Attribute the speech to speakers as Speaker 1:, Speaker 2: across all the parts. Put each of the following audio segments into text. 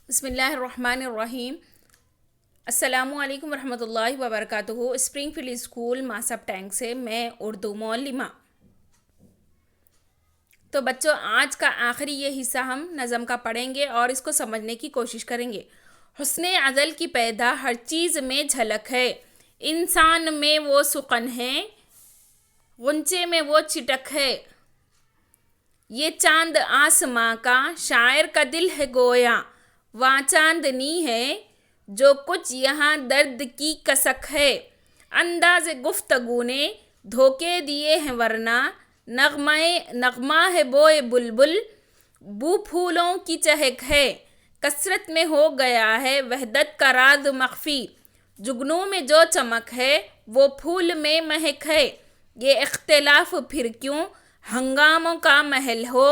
Speaker 1: بسم اللہ الرحمن الرحیم۔ السلام علیکم ورحمۃ اللہ وبرکاتہ۔ اسپرنگ فیلڈ اسکول ماسب ٹینک سے میں اردو معلمہ۔ تو بچوں، آج کا آخری یہ حصہ ہم نظم کا پڑھیں گے اور اس کو سمجھنے کی کوشش کریں گے۔ حسن عدل کی پیدا ہر چیز میں جھلک ہے، انسان میں وہ سخن ہے، غنچے میں وہ چٹک ہے۔ یہ چاند آسماں کا شاعر کا دل ہے گویا، وہاں چاندنی ہے جو کچھ یہاں درد کی کسک ہے۔ انداز گفتگو نے دھوکے دیے ہیں ورنہ نغمہ ہے بوئے بلبل، بو پھولوں کی چہک ہے۔ کثرت میں ہو گیا ہے وحدت کا راز مخفی، جگنوں میں جو چمک ہے وہ پھول میں مہک ہے۔ یہ اختلاف پھر کیوں ہنگاموں کا محل ہو،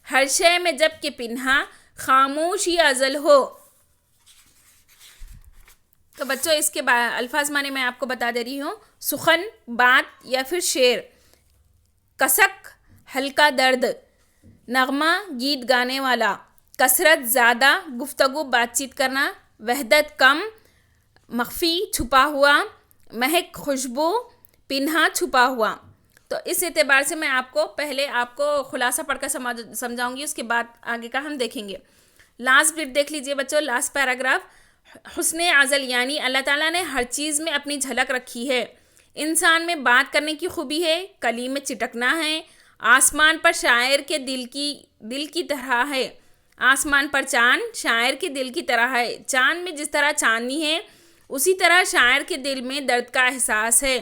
Speaker 1: ہر شے میں جب کہ پنہا خاموشی ازل ہو۔ تو بچوں، اس کے الفاظ معنی میں آپ کو بتا دے رہی ہوں۔ سخن بات یا پھر شعر، کسک ہلکا درد، نغمہ گیت گانے والا، کثرت زیادہ گفتگو بات چیت کرنا، وحدت کم مخفی چھپا ہوا، مہک خوشبو پنہا چھپا ہوا۔ تو اس اعتبار سے میں پہلے آپ کو خلاصہ پڑھ کر سمجھاؤں گی، اس کے بعد آگے کا ہم دیکھیں گے۔ لاسٹ بٹ دیکھ لیجئے بچوں، لاسٹ پیراگراف۔ حسن عزل یعنی اللہ تعالیٰ نے ہر چیز میں اپنی جھلک رکھی ہے۔ انسان میں بات کرنے کی خوبی ہے، کلی میں چٹکنا ہے، آسمان پر شاعر کے دل کی طرح ہے۔ آسمان پر چاند شاعر کے دل کی طرح ہے۔ چاند میں جس طرح چاندنی ہے، اسی طرح شاعر کے دل میں درد کا احساس ہے۔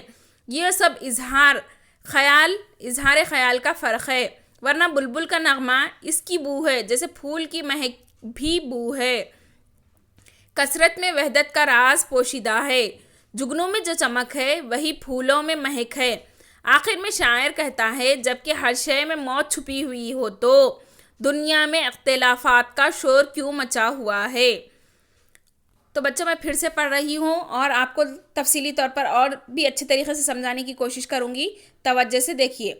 Speaker 1: یہ سب اظہار خیال کا فرق ہے، ورنہ بلبل کا نغمہ اس کی بو ہے، جیسے پھول کی مہک بھی بو ہے۔ کثرت میں وحدت کا راز پوشیدہ ہے، جگنوں میں جو چمک ہے وہی پھولوں میں مہک ہے۔ آخر میں شاعر کہتا ہے، جبکہ ہر شے میں موت چھپی ہوئی ہو تو دنیا میں اختلافات کا شور کیوں مچا ہوا ہے۔ تو بچوں، میں پھر سے پڑھ رہی ہوں اور آپ کو تفصیلی طور پر اور بھی اچھے طریقے سے سمجھانے کی کوشش کروں گی، توجہ سے دیکھیے۔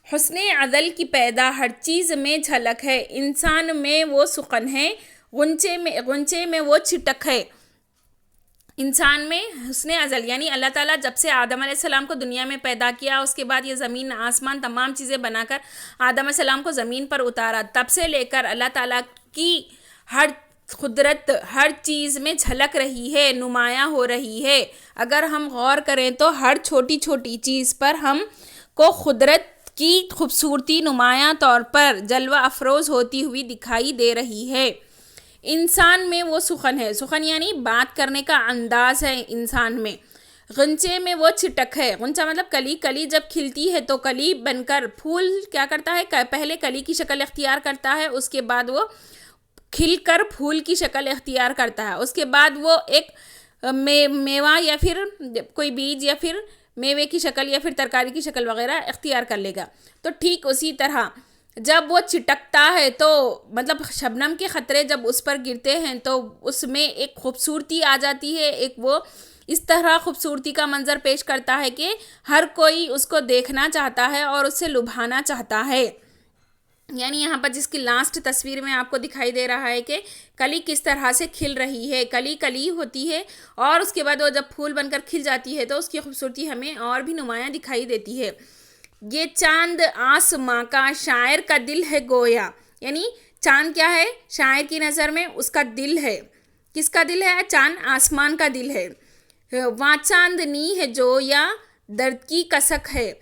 Speaker 1: حسن عدل کی پیدا ہر چیز میں جھلک ہے، انسان میں وہ سخن ہے، غنچے میں وہ چٹک ہے۔ انسان میں حسن عزل یعنی اللہ تعالیٰ جب سے آدم علیہ السلام کو دنیا میں پیدا کیا، اس کے بعد یہ زمین آسمان تمام چیزیں بنا کر آدم علیہ السلام کو زمین پر اتارا، تب سے لے کر اللہ تعالیٰ کی ہر قدرت ہر چیز میں جھلک رہی ہے، نمایاں ہو رہی ہے۔ اگر ہم غور کریں تو ہر چھوٹی چھوٹی چیز پر ہم کو قدرت کی خوبصورتی نمایاں طور پر جلوہ افروز ہوتی ہوئی دکھائی دے رہی ہے۔ انسان میں وہ سخن ہے، سخن یعنی بات کرنے کا انداز ہے انسان میں۔ غنچے میں وہ چٹک ہے، غنچہ مطلب کلی جب کھلتی ہے تو کلی بن کر پھول کیا کرتا ہے، پہلے کلی کی شکل اختیار کرتا ہے، اس کے بعد وہ کھل کر پھول کی شکل اختیار کرتا ہے، اس کے بعد وہ ایک میوہ یا پھر کوئی بیج یا پھر میوے کی شکل یا پھر ترکاری کی شکل وغیرہ اختیار کر لے گا۔ تو ٹھیک اسی طرح جب وہ چٹکتا ہے تو مطلب شبنم کے قطرے جب اس پر گرتے ہیں تو اس میں ایک خوبصورتی آ جاتی ہے، ایک وہ اس طرح خوبصورتی کا منظر پیش کرتا ہے کہ ہر کوئی اس کو دیکھنا چاہتا ہے اور اس سے لبھانا چاہتا ہے۔ یعنی یہاں پر جس کی لاسٹ تصویر میں آپ کو دکھائی دے رہا ہے کہ کلی کس طرح سے کھل رہی ہے، کلی ہوتی ہے اور اس کے بعد وہ جب پھول بن کر کھل جاتی ہے تو اس کی خوبصورتی ہمیں اور بھی نمایاں دکھائی دیتی ہے۔ یہ چاند آسماں کا شاعر کا دل ہے گویا، یعنی چاند کیا ہے شاعر کی نظر میں، اس کا دل ہے۔ کس کا دل ہے؟ چاند آسمان کا دل ہے۔ وہاں چاندنی ہے جو یا درد کی کسک ہے۔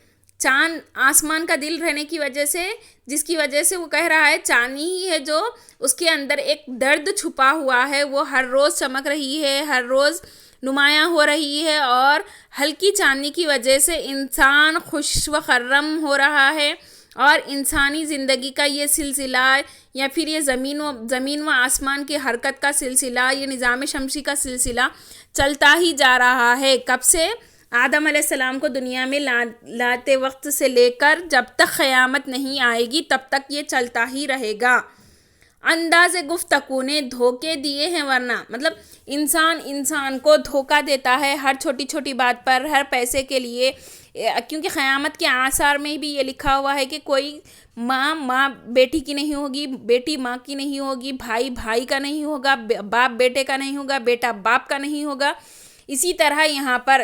Speaker 1: چاند آسمان کا دل رہنے کی وجہ سے، جس کی وجہ سے وہ کہہ رہا ہے چاندنی ہی ہے جو اس کے اندر ایک درد چھپا ہوا ہے، وہ ہر روز چمک رہی ہے، ہر روز نمایاں ہو رہی ہے، اور ہلکی چاندنی کی وجہ سے انسان خوش و خرم ہو رہا ہے، اور انسانی زندگی کا یہ سلسلہ یا پھر یہ زمین و آسمان کی حرکت کا سلسلہ، یہ نظام شمسی کا سلسلہ چلتا ہی جا رہا ہے۔ کب سے؟ آدم علیہ السلام کو دنیا میں لاتے وقت سے لے کر جب تک قیامت نہیں آئے گی تب تک یہ چلتا ہی رہے گا۔ انداز گفتگو نے دھوکے دیے ہیں ورنہ مطلب انسان کو دھوکہ دیتا ہے ہر چھوٹی چھوٹی بات پر، ہر پیسے کے لیے کیونکہ قیامت کے آثار میں بھی یہ لکھا ہوا ہے کہ کوئی ماں بیٹی کی نہیں ہوگی، بیٹی ماں کی نہیں ہوگی، بھائی بھائی کا نہیں ہوگا، باپ بیٹے کا نہیں ہوگا، بیٹا باپ کا نہیں ہوگا. اسی طرح یہاں پر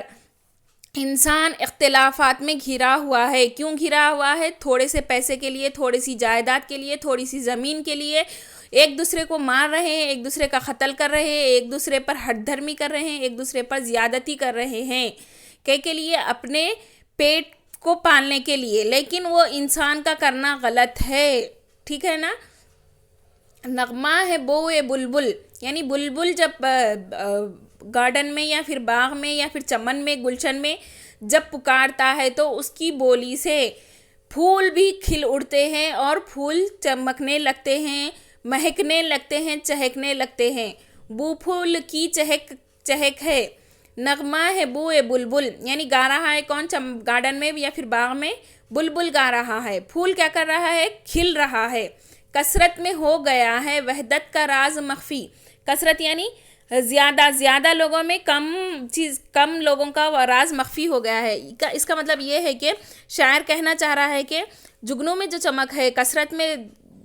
Speaker 1: انسان اختلافات میں گھرا ہوا ہے. کیوں گھرا ہوا ہے؟ تھوڑے سے پیسے کے لیے، تھوڑی سی جائیداد کے لیے، تھوڑی سی زمین کے لیے ایک دوسرے کو مار رہے ہیں، ایک دوسرے کا قتل کر رہے ہیں، ایک دوسرے پر ہٹ دھرمی کر رہے ہیں، ایک دوسرے پر زیادتی کر رہے ہیں کے لیے، اپنے پیٹ کو پالنے کے لیے. لیکن وہ انسان کا کرنا غلط ہے. ٹھیک ہے نا؟ نغمہ ہے بوئے بلبل، یعنی بلبل جب گارڈن میں یا پھر باغ میں یا پھر چمن میں، گلشن میں جب پکارتا ہے تو اس کی بولی سے پھول بھی کھل اڑتے ہیں اور پھول چمکنے لگتے ہیں، مہکنے لگتے ہیں، چہکنے لگتے ہیں. بو پھول کی چہک چہک ہے، نغمہ ہے بوئے بلبل، یعنی گا رہا ہے کون؟ گارڈن میں یا پھر باغ میں بلبل گا رہا ہے. پھول کیا کر رہا ہے؟ کھل رہا ہے. کثرت میں ہو گیا ہے وحدت کا راز مخفی. کثرت یعنی زیادہ لوگوں میں کم لوگوں کا راز مخفی ہو گیا ہے. اس کا مطلب یہ ہے کہ شاعر کہنا چاہ رہا ہے کہ جگنوں میں جو چمک ہے، کثرت میں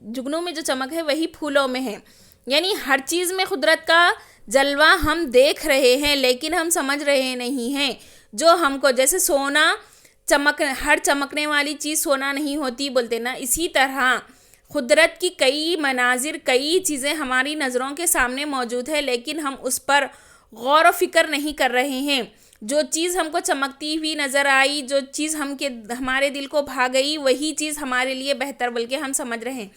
Speaker 1: جگنوں میں جو چمک ہے وہی پھولوں میں ہے. یعنی ہر چیز میں قدرت کا جلوہ ہم دیکھ رہے ہیں لیکن ہم سمجھ رہے نہیں ہیں. جو ہم کو جیسے سونا ہر چمکنے والی چیز سونا نہیں ہوتی بولتے نا، اسی طرح قدرت کی کئی مناظر، کئی چیزیں ہماری نظروں کے سامنے موجود ہے لیکن ہم اس پر غور و فکر نہیں کر رہے ہیں. جو چیز ہم کو چمکتی ہوئی نظر آئی، جو چیز ہمارے دل کو بھا گئی، وہی چیز ہمارے لیے بہتر بلکہ ہم سمجھ رہے ہیں.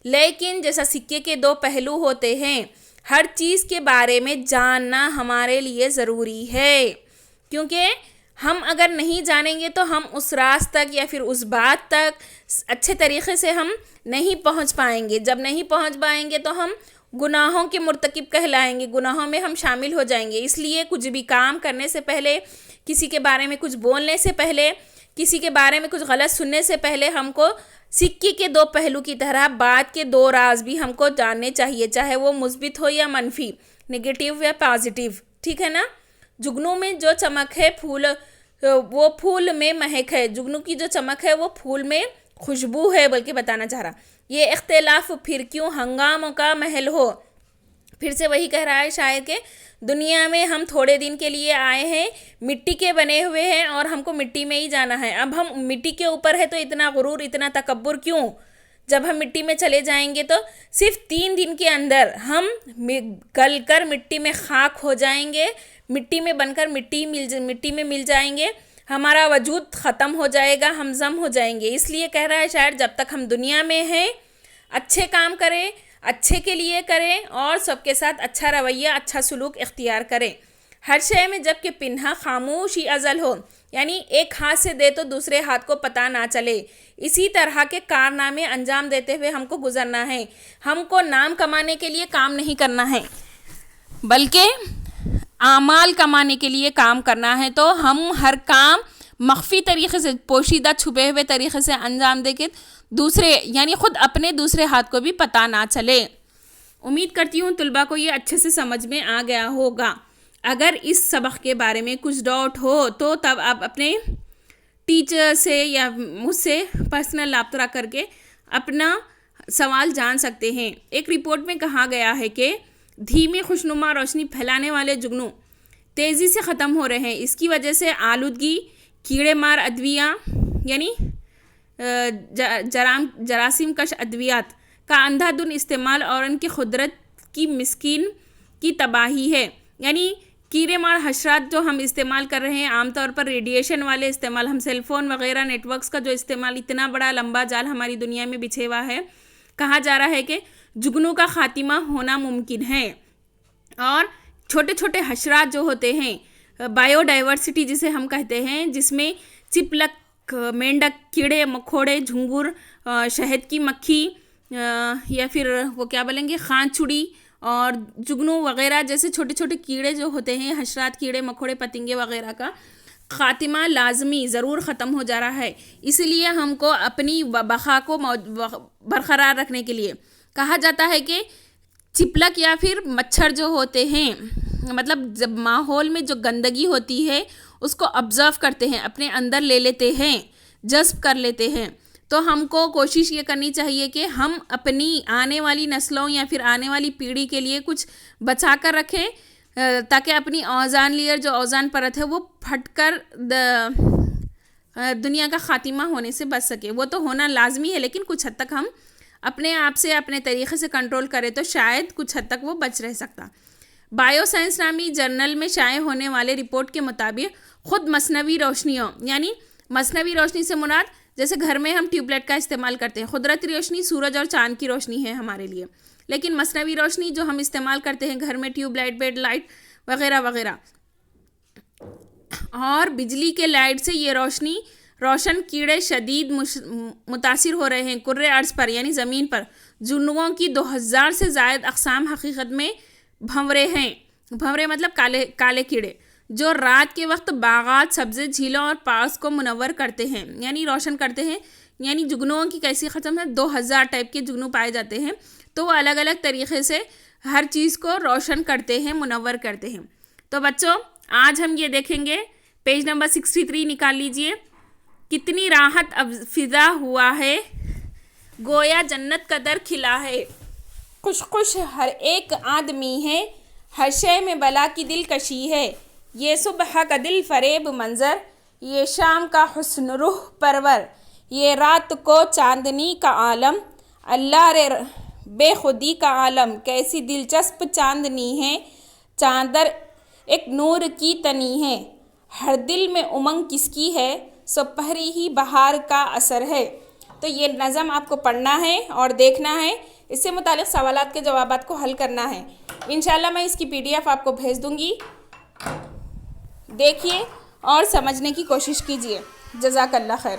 Speaker 1: لیکن جیسا سکے کے دو پہلو ہوتے ہیں، ہر چیز کے بارے میں جاننا ہمارے لیے ضروری ہے. کیونکہ ہم اگر نہیں جانیں گے تو ہم اس راز تک یا پھر اس بات تک اچھے طریقے سے ہم نہیں پہنچ پائیں گے. جب نہیں پہنچ پائیں گے تو ہم گناہوں کے مرتکب کہلائیں گے، گناہوں میں ہم شامل ہو جائیں گے. اس لیے کچھ بھی کام کرنے سے پہلے، کسی کے بارے میں کچھ بولنے سے پہلے، کسی کے بارے میں کچھ غلط سننے سے پہلے ہم کو سکے کے دو پہلو کی طرح بات کے دو راز بھی ہم کو جاننے چاہیے، چاہے وہ مثبت ہو یا منفی، نگیٹیو یا پازیٹیو. ٹھیک ہے نا؟ جگنوں میں جو چمک ہے وہ پھول میں مہک ہے. جگنوں کی جو چمک ہے وہ پھول میں خوشبو ہے بلکہ بتانا چاہ رہا. یہ اختلاف پھر کیوں ہنگاموں کا محل ہو. پھر سے وہی کہہ رہا ہے شاعر کہ دنیا میں ہم تھوڑے دن کے لیے آئے ہیں، مٹی کے بنے ہوئے ہیں اور ہم کو مٹی میں ہی جانا ہے. اب ہم مٹی کے اوپر ہے تو اتنا غرور، اتنا تکبر کیوں؟ جب ہم مٹی میں چلے جائیں گے تو صرف 3 دن کے اندر ہم گل کر مٹی میں خاک ہو جائیں گے، مٹی میں بن کر مٹی میں مل جائیں گے، ہمارا وجود ختم ہو جائے گا، ہم ضم ہو جائیں گے. اس لیے کہہ رہا ہے شاعر جب تک ہم دنیا میں ہیں اچھے کام کریں، اچھے کے لیے کریں اور سب کے ساتھ اچھا رویہ، اچھا سلوک اختیار کریں. ہر شے میں جب کہ پنہا خاموشی ازل ہو، یعنی ایک ہاتھ سے دے تو دوسرے ہاتھ کو پتہ نہ چلے. اسی طرح کے کارنامے انجام دیتے ہوئے ہم کو گزرنا ہے. ہم کو نام کمانے کے لیے کام نہیں کرنا ہے بلکہ اعمال کمانے کے لیے کام کرنا ہے. تو ہم ہر کام مخفی طریقے سے، پوشیدہ چھپے ہوئے طریقے سے انجام دے کے دوسرے یعنی خود اپنے دوسرے ہاتھ کو بھی پتہ نہ چلے. امید کرتی ہوں طلباء کو یہ اچھے سے سمجھ میں آ گیا ہوگا. اگر اس سبق کے بارے میں کچھ ڈاؤٹ ہو تو تب آپ اپنے ٹیچر سے یا مجھ سے پرسنل رابطہ کر کے اپنا سوال جان سکتے ہیں. ایک رپورٹ میں کہا گیا ہے کہ دھیمی خوشنما روشنی پھیلانے والے جگنو تیزی سے ختم ہو رہے ہیں. اس کی وجہ سے آلودگی، کیڑے مار ادویہ یعنی جراثیم کش ادویات کا اندھا دھند استعمال اور ان کی قدرت کی مسکین کی تباہی ہے. یعنی کیڑے مار حشرات جو ہم استعمال کر رہے ہیں، عام طور پر ریڈیشن والے استعمال، ہم سیل فون وغیرہ نیٹ ورکس کا جو استعمال، اتنا بڑا لمبا جال ہماری دنیا میں بچھے ہوا ہے. کہا جا رہا ہے کہ جگنوں کا خاتمہ ہونا ممکن ہے. اور چھوٹے چھوٹے حشرات جو ہوتے ہیں، بائیو ڈائیورسٹی جسے ہم کہتے ہیں، جس میں چپلک، مینڈک، کیڑے مکوڑے، جھنگر، شہد کی مکھی یا پھر وہ کیا بولیں گے خان چڑی اور جگنو وغیرہ جیسے چھوٹے چھوٹے کیڑے جو ہوتے ہیں، حشرات، کیڑے مکوڑے، پتنگے وغیرہ کا خاتمہ لازمی ضرور ختم ہو جا رہا ہے. اس لیے ہم کو اپنی بقا کو برقرار رکھنے کے لیے کہا جاتا ہے کہ چپلک یا پھر مچھر جو ہوتے ہیں، مطلب جب ماحول میں جو گندگی ہوتی ہے اس کو آبزرو کرتے ہیں، اپنے اندر لے لیتے ہیں، جذب کر لیتے ہیں. تو ہم کو کوشش یہ کرنی چاہیے کہ ہم اپنی آنے والی نسلوں یا پھر آنے والی پیڑھی کے لیے کچھ بچا کر رکھیں، تاکہ اپنی اوزان لیئر جو اوزان پرت ہے وہ پھٹ کر دنیا کا خاتمہ ہونے سے بچ سکے. وہ تو ہونا لازمی ہے، لیکن کچھ حد تک ہم اپنے آپ سے اپنے طریقے سے کنٹرول کریں تو شاید کچھ حد تک وہ بچ رہ سکتا. بائیو سائنس نامی جرنل میں شائع ہونے والے رپورٹ کے مطابق خود مصنوعی روشنیوں، یعنی مصنوعی روشنی سے مراد جیسے گھر میں ہم ٹیوب لائٹ کا استعمال کرتے ہیں، قدرتی روشنی سورج اور چاند کی روشنی ہے ہمارے لیے، لیکن مصنوعی روشنی جو ہم استعمال کرتے ہیں گھر میں ٹیوب لائٹ، بیڈ لائٹ وغیرہ وغیرہ، اور بجلی کے لائٹ سے یہ روشن کیڑے شدید متاثر ہو رہے ہیں. کرۂ ارض پر یعنی زمین پر جنوں کی 2000 سے زائد اقسام حقیقت میں بھنورے ہیں. بھنورے مطلب کالے کیڑے جو رات کے وقت باغات، سبزے، جھیلوں اور پارکس کو منور کرتے ہیں، یعنی روشن کرتے ہیں. یعنی جگنوں کی کیسی ختم ہے، 2000 ٹائپ کے جگنو پائے جاتے ہیں، تو وہ الگ الگ طریقے سے ہر چیز کو روشن کرتے ہیں، منور کرتے ہیں. تو بچوں آج ہم یہ دیکھیں گے، پیج نمبر 63 نکال لیجئے. کتنی راحت اب فضا ہوا ہے، گویا جنت کا در کھلا ہے. خوش ہر ایک آدمی ہے، ہر شے میں بلا کی دلکشی ہے. یہ صبح کا دل فریب منظر، یہ شام کا حسن روح پرور، یہ رات کو چاندنی کا عالم، اللہ رے بے خودی کا عالم. کیسی دلچسپ چاندنی ہے، چاندر ایک نور کی تنی ہے. ہر دل میں امنگ کس کی ہے، سو پہری ہی بہار کا اثر ہے. تو یہ نظم آپ کو پڑھنا ہے اور دیکھنا ہے، اس سے متعلق سوالات کے جوابات کو حل کرنا ہے. انشاءاللہ میں اس کی PDF آپ کو بھیج دوں گی، دیکھیے اور سمجھنے کی کوشش کیجیے. جزاک اللہ خیر.